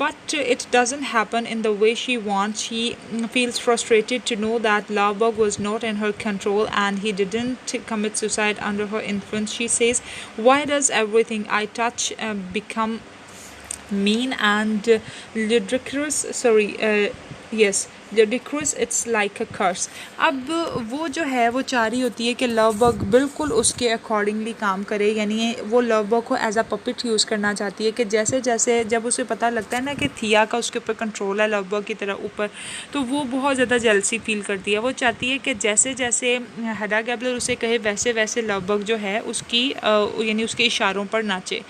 But it doesn't happen in the way she wants. She feels frustrated to know that Lavbog was not in her control and he didn't commit suicide under her influence. She says, "Why does everything I touch become mean and ludicrous?" Yes, ludicrous. It's like a curse. अब वो जो है वो चाह रही होती है कि लवबग बिल्कुल उसके अकॉर्डिंगली काम करे, यानी वो लवबग को एज अ पपिट यूज़ करना चाहती है कि जैसे जैसे जब उसे पता लगता है ना कि थिया का उसके ऊपर कंट्रोल है लवबग की तरह ऊपर, तो वो बहुत ज़्यादा जेलसी फील करती है। वो चाहती है कि जैसे जैसे हेडा गैबलर उसे कहे वैसे वैसे लवबग जो है उसकी यानी उसके इशारों पर नाचे।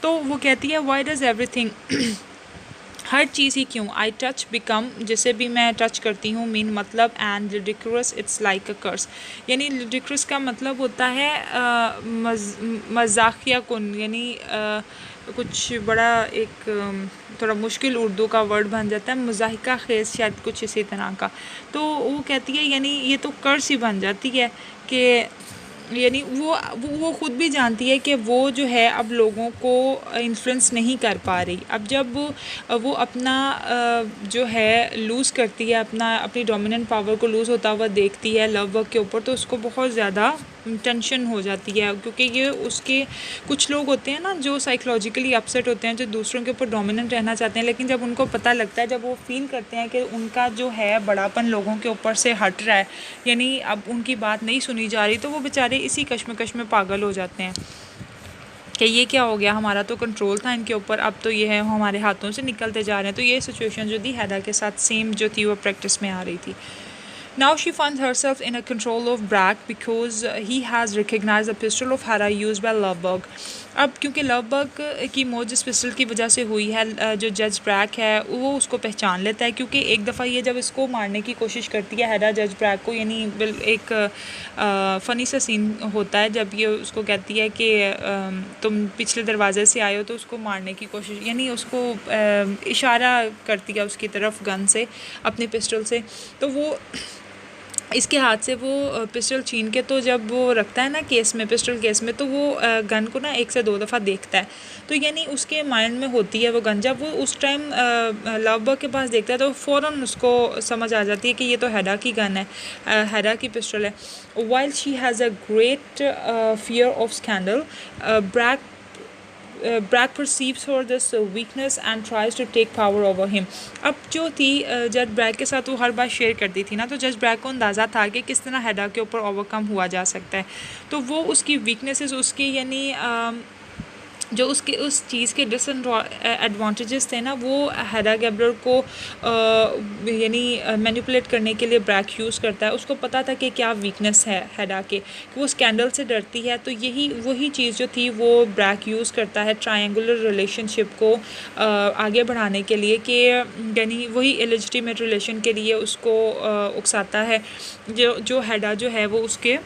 तो वो कहती है, वाई डज़ एवरीथिंग, हर चीज़ ही क्यों, आई टच बिकम, जिसे भी मैं टच करती हूँ, मीन मतलब, एंड लिडिक्रस इट्स लाइक अ कर्स, यानी लिडिक्रस का मतलब होता है मजाकिया कुन, यानी कुछ बड़ा एक थोड़ा मुश्किल उर्दू का वर्ड बन जाता है, मजाहिका खेज शायद कुछ इसी तरह का। तो वो कहती है यानी ये तो कर्स ही बन जाती है कि यानी वो ख़ुद भी जानती है कि वो जो है अब लोगों को इन्फ्लुएंस नहीं कर पा रही। अब जब वो अपना जो है लूज़ करती है, अपनी डोमिनेंट पावर को लूज़ होता हुआ देखती है लव वर्क के ऊपर, तो उसको बहुत ज़्यादा टेंशन हो जाती है, क्योंकि ये उसके कुछ लोग होते हैं ना जो साइकोलॉजिकली अपसेट होते हैं, जो दूसरों के ऊपर डोमिनेंट रहना चाहते हैं, लेकिन जब उनको पता लगता है, जब वो फील करते हैं कि उनका जो है बड़ापन लोगों के ऊपर से हट रहा है, यानी अब उनकी बात नहीं सुनी जा रही, तो वो बेचारे इसी कश्मकश में पागल हो जाते हैं कि ये क्या हो गया, हमारा तो कंट्रोल था इनके ऊपर, अब तो ये है हमारे हाथों से निकलते जा रहे हैं। तो ये सिचुएशन जो थी हैदा के साथ सेम जो थी वो प्रैक्टिस में आ रही थी। Now she finds herself in a control of Brack because he has recognized the pistol of Hera used by Lovebug. अब क्योंकि लवबग की मौत जिस पिस्टल की वजह से हुई है, जो जज ब्रैक है वो उसको पहचान लेता है, क्योंकि एक दफ़ा ये जब इसको मारने की कोशिश करती है हेडा जज ब्रैक को, यानी एक फ़नी सा सीन होता है जब ये उसको कहती है कि तुम पिछले दरवाजे से आए हो, तो उसको मारने की कोशिश, यानी उसको इशारा करती है उसकी तरफ गन से, अपने पिस्टल से, तो वो इसके हाथ से वो पिस्टल छीन के, तो जब वो रखता है ना केस में, पिस्टल केस में, तो वो गन को ना 1 से 2 दफ़ा देखता है, तो यानी उसके माइंड में होती है वो गन। जब वो उस टाइम लवबग के पास देखता है तो फ़ौरन उसको समझ आ जाती है कि ये तो हेडा की गन है, हेडा की पिस्टल है। While she has a great fear of scandal, Brack perceives her this weakness and tries to take power over him. अब जो थी जज ब्रैक के साथ वो हर बात शेयर करती थी ना, तो जज ब्रैक को अंदाज़ा था कि किस तरह हेडा के ऊपर ओवरकम हुआ जा सकता है, तो वो उसकी वीकनेसेस, उसकी यानी जो उसके उस चीज़ के डिसएडवांटेजेस थे ना, वो हेडा गैबलर को यानी मैनिपुलेट करने के लिए ब्रैक यूज़ करता है। उसको पता था कि क्या वीकनेस है हेडा के, कि वो स्कैंडल से डरती है, तो यही वही चीज़ जो थी वो ब्रैक यूज़ करता है ट्रायंगुलर रिलेशनशिप को आगे बढ़ाने के लिए, कि यानी वही इलेजिटिमेट रिलेशन के लिए उसको उकसाता है, जो हेडा जो है वो उसके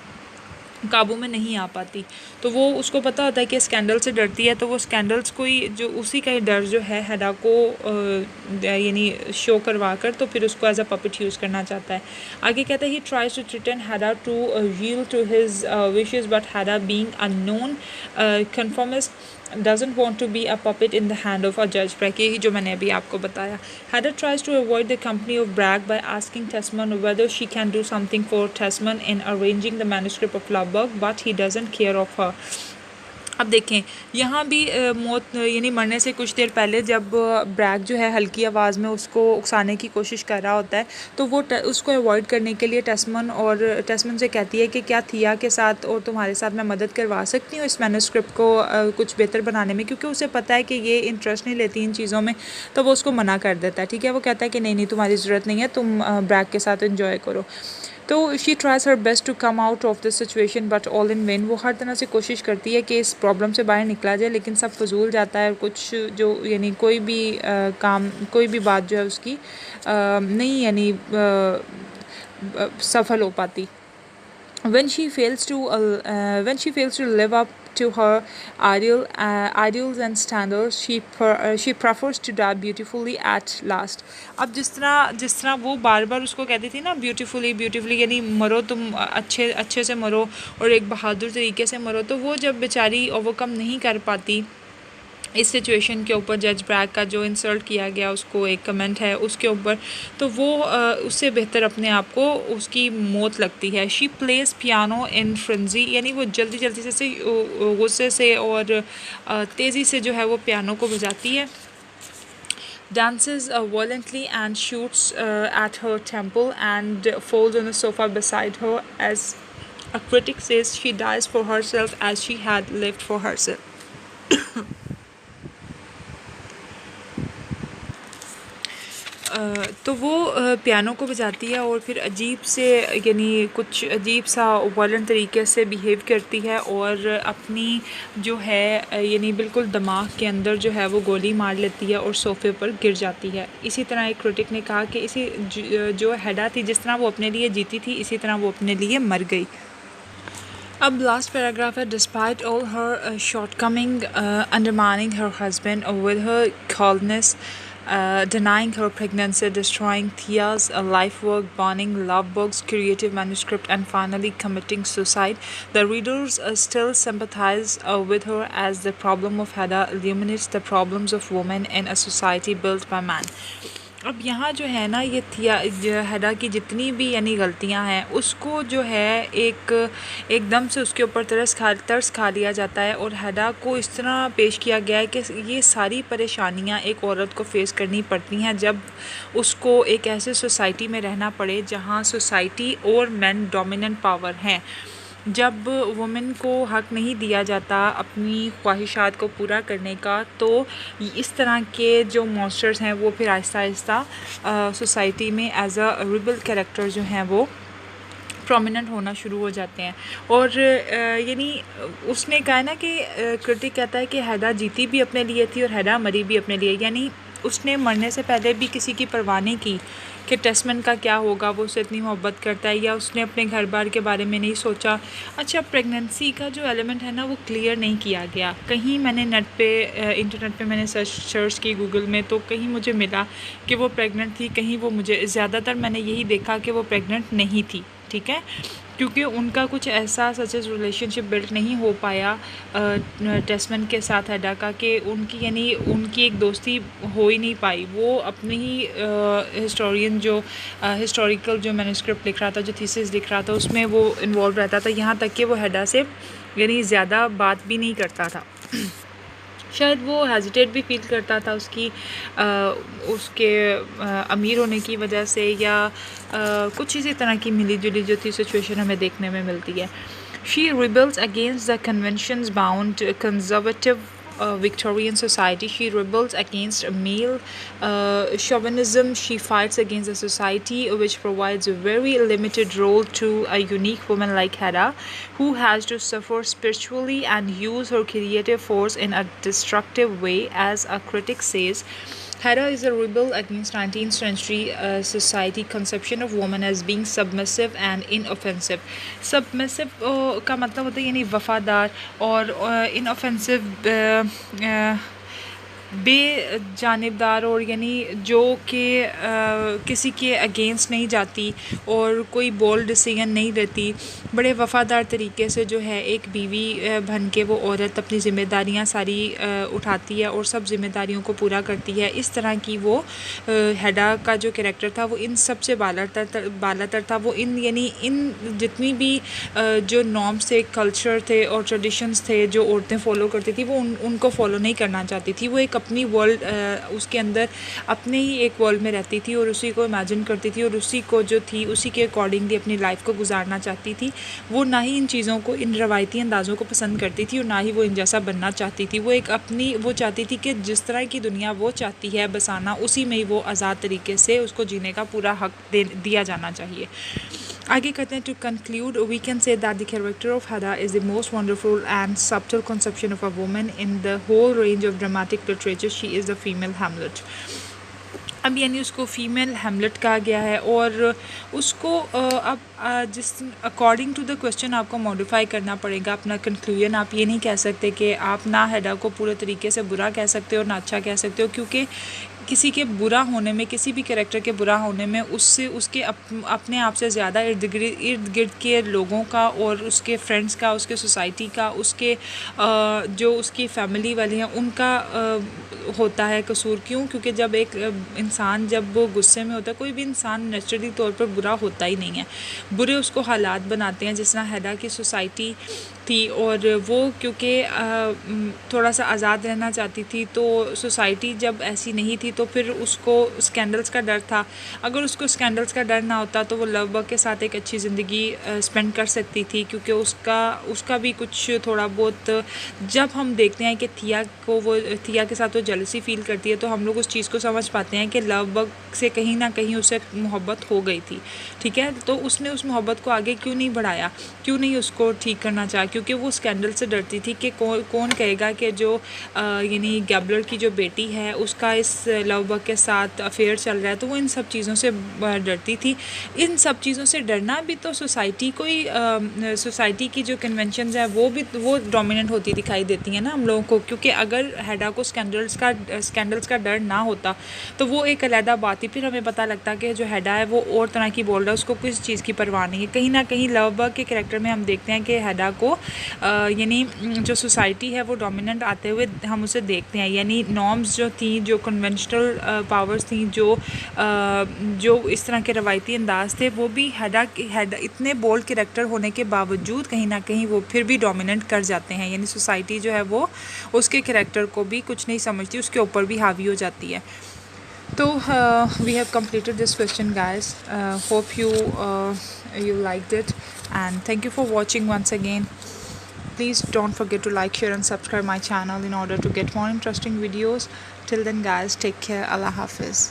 काबू में नहीं आ पाती। तो वो उसको पता होता है कि स्कैंडल से डरती है, तो वो स्कैंडल्स को ही, जो उसी का ही डर जो है हेडा को यानी शो करवा कर, तो फिर उसको एज अ पपेट यूज़ करना चाहता है। आगे कहता है, he tries to threaten Hedda to yield to his wishes, but Hedda being a non conformist doesn't want to be a puppet in the hand of a judge Brack, यही जो मैंने अभी आपको बताया। Hedda tries to avoid the company of Brack by asking Tesman whether she can do something for Tesman in arranging the manuscript of Lovebug, but he doesn't care of her. अब देखें यहाँ भी मौत यानी मरने से कुछ देर पहले जब ब्रैक जो है हल्की आवाज़ में उसको उकसाने की कोशिश कर रहा होता है, तो वो उसको अवॉइड करने के लिए टेस्मन से कहती है कि क्या थिया के साथ और तुम्हारे साथ मैं मदद करवा सकती हूँ इस मैन्युस्क्रिप्ट को कुछ बेहतर बनाने में, क्योंकि उसे पता है कि ये इंटरेस्ट नहीं लेती इन चीज़ों में, तो वो उसको मना कर देता है। ठीक है, वो कहता है कि नहीं नहीं तुम्हारी ज़रूरत नहीं है, तुम ब्रैक के साथ इन्जॉय करो। तो she tries her best to come out of this situation but all in vain. वो हर तरह से कोशिश करती है कि इस प्रॉब्लम से बाहर निकला जाए, लेकिन सब फजूल जाता है। कुछ जो यानी कोई भी काम, कोई भी बात जो है उसकी नहीं यानी सफल हो पाती। When she fails to live up to her ideals and standards, she prefers to die beautifully at last. अब जिस तरह वो बार बार उसको कहती थी ना ब्यूटीफुली यानी मरो तुम अच्छे से मरो और एक बहादुर तरीके से मरो, तो वो जब बेचारी ओवरकम नहीं कर पाती इस सिचुएशन के ऊपर, जज ब्रैक का जो इंसल्ट किया गया उसको एक कमेंट है उसके ऊपर, तो वो उससे बेहतर अपने आप को उसकी मौत लगती है। She place piano in frenzy, यानी वो जल्दी से गुस्से से और तेज़ी से जो है वो पियानो को बजाती है। Dances violently and shoots at her temple and falls on the sofa beside her. As a critic says, she dies for herself as she had lived for herself. तो वो पियानो को बजाती है और फिर अजीब से यानी कुछ अजीब सा वायलेंट तरीके से बिहेव करती है और अपनी जो है यानी बिल्कुल दिमाग के अंदर जो है वो गोली मार लेती है और सोफ़े पर गिर जाती है। इसी तरह एक क्रिटिक ने कहा कि इसी जो हेडा थी, जिस तरह वो अपने लिए जीती थी, इसी तरह वो अपने लिए मर गई। अब लास्ट पैराग्राफ है। Despite all her shortcoming undermining her husband with her coldness, denying her pregnancy, destroying Thia's life work, burning love books, creative manuscript, and finally committing suicide. The readers still sympathize with her as the problem of Hedda illuminates the problems of women in a society built by man. अब यहाँ जो है ना, ये थिया हेडा की जितनी भी यानी गलतियाँ हैं उसको जो है एकदम से उसके ऊपर तरस खा लिया जाता है और हेडा को इस तरह पेश किया गया है कि ये सारी परेशानियाँ एक औरत को फेस करनी पड़ती हैं जब उसको एक ऐसे सोसाइटी में रहना पड़े जहाँ सोसाइटी और मेन डोमिनेंट पावर हैं। जब वुमेन को हक़ नहीं दिया जाता अपनी ख्वाहिशात को पूरा करने का, तो इस तरह के जो मॉन्स्टर्स हैं वो फिर आहिस्ता आहिस्ता सोसाइटी में एज अ रिबल कैरेक्टर जो हैं वो प्रोमिनेंट होना शुरू हो जाते हैं। और यानी उसने कहा ना कि क्रिटिक कहता है कि हेडा जीती भी अपने लिए थी और हेडा मरी भी अपने लिए, यानी उसने मरने से पहले भी किसी की परवाह नहीं की कि टेस्टमैन का क्या होगा, वो उससे इतनी मोहब्बत करता है, या उसने अपने घर बार के बारे में नहीं सोचा। अच्छा, प्रेगनेंसी का जो एलिमेंट है ना वो क्लियर नहीं किया गया। कहीं मैंने इंटरनेट पे मैंने सर्च की गूगल में, तो कहीं मुझे मिला कि वो प्रेग्नेंट थी, कहीं वो मुझे ज़्यादातर मैंने यही देखा कि वो प्रेग्नेंट नहीं थी। ठीक है, क्योंकि उनका कुछ ऐसा सचेस रिलेशनशिप बिल्ड नहीं हो पाया टेस्टमैन के साथ हेडा का, कि उनकी यानी उनकी एक दोस्ती हो ही नहीं पाई। वो अपने ही हिस्टोरियन जो हिस्टोरिकल जो मैन्युस्क्रिप्ट लिख रहा था, जो थीसिस लिख रहा था, उसमें वो इन्वॉल्व रहता था, यहाँ तक कि वो हेडा से यानी ज़्यादा बात भी नहीं करता था। शायद वो हेजिटेट भी फील करता था उसके अमीर होने की वजह से, या कुछ इसी तरह की मिली जुली जो थी सिचुएशन हमें देखने में मिलती है। She rebels against the conventions bound conservative Victorian society. She rebels against male chauvinism. She fights against a society which provides a very limited role to a unique woman like Hedda, who has to suffer spiritually and use her creative force in a destructive way. As a critic says, Hedda is a rebel against 19th century society conception of woman as being submissive and inoffensive. Submissive का मतलब होता है यानी वफादार, और inoffensive बेजानिबदार और यानी जो कि किसी के अगेंस्ट नहीं जाती और कोई बोल्ड डिसीजन नहीं लेती, बड़े वफ़ादार तरीके से जो है एक बीवी बन के वो औरत अपनी ज़िम्मेदारियाँ सारी उठाती है और सब ज़िम्मेदारियों को पूरा करती है। इस तरह की वो हेडा का जो कैरेक्टर था वो इन सब से बालातर था। वो इन यानी इन जितनी भी जो नॉर्म्स थे, कल्चर थे और ट्रेडिशंस थे जो औरतें फ़ॉलो करती थी, वो उनको फॉलो नहीं करना चाहती थी। वो एक अपनी वर्ल्ड उसके अंदर अपने ही एक वर्ल्ड में रहती थी और उसी को इमेजिन करती थी और उसी को जो थी उसी के अकॉर्डिंगली अपनी लाइफ को गुजारना चाहती थी। वो ना ही इन चीज़ों को, इन रवायती अंदाज़ों को पसंद करती थी और ना ही वो इन जैसा बनना चाहती थी। वो एक अपनी वो चाहती थी कि जिस तरह की दुनिया वो चाहती है बसाना, उसी में ही वो आज़ाद तरीके से उसको जीने का पूरा हक दिया जाना चाहिए। आगे कहते हैं, to conclude we can say that the character of Hedda is the most wonderful and subtle conception of a woman in the whole range of dramatic literature. She is the female Hamlet. अब यानी उसको female Hamlet कहा गया है और उसको अब जिस अकॉर्डिंग टू द क्वेश्चन आपको मॉडिफाई करना पड़ेगा अपना कंक्लूजन। आप ये नहीं कह सकते कि आप ना हेडा को पूरे तरीके से बुरा कह सकते हो ना अच्छा कह सकते हो, क्योंकि किसी के बुरा होने में, किसी भी कैरेक्टर के बुरा होने में उससे उसके अपने आप से ज़्यादा इर्द गिर्द के लोगों का और उसके फ्रेंड्स का, उसके सोसाइटी का, उसके जो उसकी फैमिली वाले हैं उनका होता है कसूर। क्यों? क्योंकि जब एक इंसान जब वो गुस्से में होता है, कोई भी इंसान नेचुरली तौर पर बुरा होता ही नहीं है, बुरे उसको हालात बनाते हैं। जिस तरह हेडा की सोसाइटी थी और वो क्योंकि थोड़ा सा आज़ाद रहना चाहती थी, तो सोसाइटी जब ऐसी नहीं थी तो फिर उसको स्कैंडल्स का डर था। अगर उसको स्कैंडल्स का डर ना होता तो वो लव बग के साथ एक अच्छी ज़िंदगी स्पेंड कर सकती थी, क्योंकि उसका भी कुछ थोड़ा बहुत, जब हम देखते हैं कि थिया के साथ वो जेलसी फील करती है तो हम लोग उस चीज़ को समझ पाते हैं कि लव बग से कहीं ना कहीं उसे मोहब्बत हो गई थी। ठीक है, तो उसने उस मोहब्बत को आगे क्यों नहीं बढ़ाया, क्यों नहीं उसको ठीक करना चाहा? क्योंकि वो स्कैंडल से डरती थी कि कौन कहेगा कि जो यानी गैबलर की जो बेटी है उसका इस लव बग के साथ अफेयर चल रहा है। तो वो इन सब चीज़ों से डरती थी। इन सब चीज़ों से डरना भी तो सोसाइटी को ही, सोसाइटी की जो कन्वेंशंस है वो डोमिनेंट होती दिखाई देती हैं ना हम लोगों को। क्योंकि अगर हेडा को स्कैंडल्स का डर ना होता तो वो एक अलहदा बात थी। फिर हमें पता लगता कि जो हेडा है वो और तरह की बोल रहा है, उसको किस चीज़ की परवाह नहीं है। कहीं ना कहीं लव बग के कैरेक्टर में हम देखते हैं कि हेडा को यानी जो सोसाइटी है वो डोमिनेंट आते हुए हम उसे देखते हैं। यानी नॉर्म्स जो थी, जो कन्वेंशनल पावर्स थी, जो इस तरह के रवायती अंदाज थे, वो भी हेडा इतने बोल्ड कैरेक्टर होने के बावजूद कहीं ना कहीं वो फिर भी डोमिनेंट कर जाते हैं। यानी सोसाइटी जो है वो उसके कैरेक्टर को भी कुछ नहीं समझती, उसके ऊपर भी हावी हो जाती है। So we have completed this question, guys. Hope you liked it, and thank you for watching once again. Please don't forget to like, share and subscribe my channel in order to get more interesting videos. Till then, guys, take care. Allah Hafiz.